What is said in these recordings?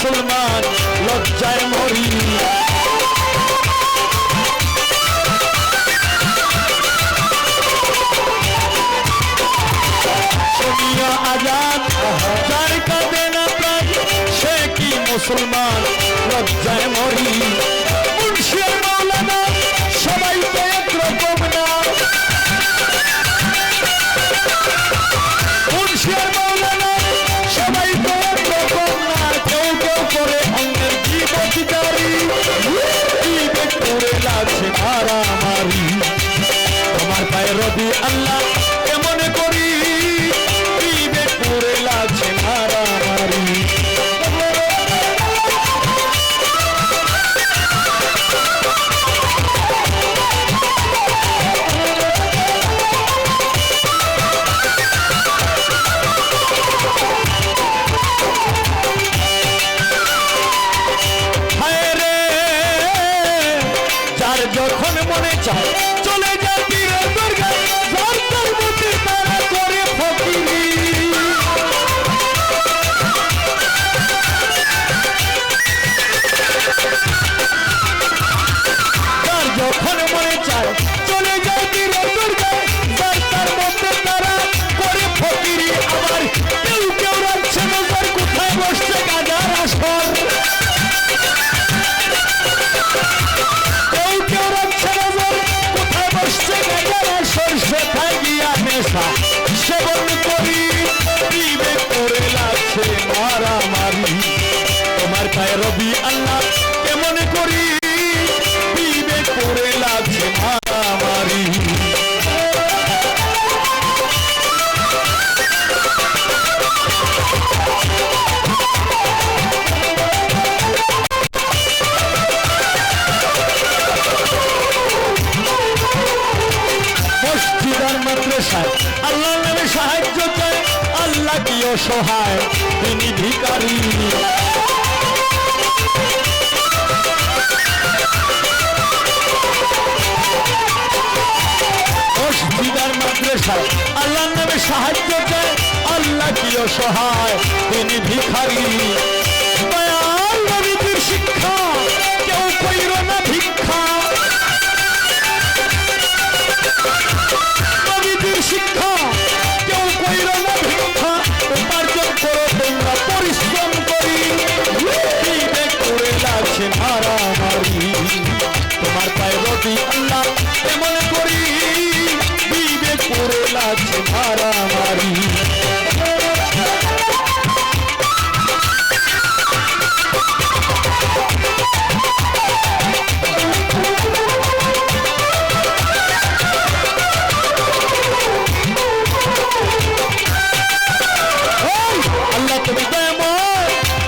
মুসলমান লজ্জায় মরি। শুনিয়া আজান যার কাঁদে না প্রাণ সে কি মুসলমান লজ্জায় মরি। মুর্শিদ মাওলানা সবাই তো একরকম না, মুর্শিদ মাওলানা সবাই তো একরকম না। কেউ কেউ করে অন্যের জীবনদারি, বিবেক করে লাগছে মারামারি। তোমার পায়ে রবি আল্লাহ কেমন করি, বিবেক করে লাগছে মারামারি। যখন মনে চায় চলে যায় পীরের দরগায়, যার তার মধ্যে তারা করে ফকিরি। যার যখন মনে চায় চলে যায় পীরের দরগায়, যার তার মধ্যে তারা করে ফকিরি। আবার কেউ কেউ রাখছে নজর কোথায় বসছে গাজার আসর, সেবন করি, বিবেক করে লাগছে মারামারি। তোমার পায়ে রবি আল্লাহ কেমন করি, বিবেক করে লাগছে মারামারি। মসজিদ আর মাদ্রাসায় আল্লাহ নামে সাহায্য চায়, আল্লাহ কি অসহায় তিনি ভিখারি। মসজিদ আর মাদ্রাসায় আল্লাহ নামে সাহায্য চায়, আল্লাহ কি অসহায় তিনি ভিখারি। দয়াল নবীর শিক্ষা কেউ কইর না ভিক্ষা, শিক্ষা কেউ কইর না ভিক্ষা। উপার্জন করো তোমরা পরিশ্রম করি, বিবেক করে লাগছে মারামারি। তোমার পায়ে রবি আল্লাহ এমন করি, বিবেক করে লাগছে মারামারি।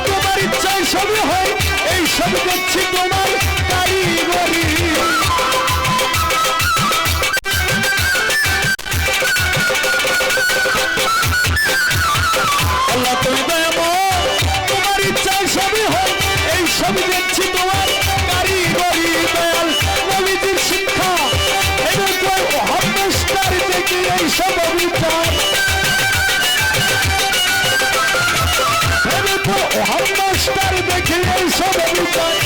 তোমার ইচ্ছায় সবই হয়, এই সব দেখছি তোমার কারিগরি। আল্লাহ তুমি দয়াময়, তোমার ইচ্ছায় সবই হয়, এই সব দেখছি তোমার কারিগরি। দয়াল নবীজির শিক্ষা মহাপ্রস্তার দেখি এই সব অভিযান, মহাপ্রস্তার দেখি এই সব অভিযান।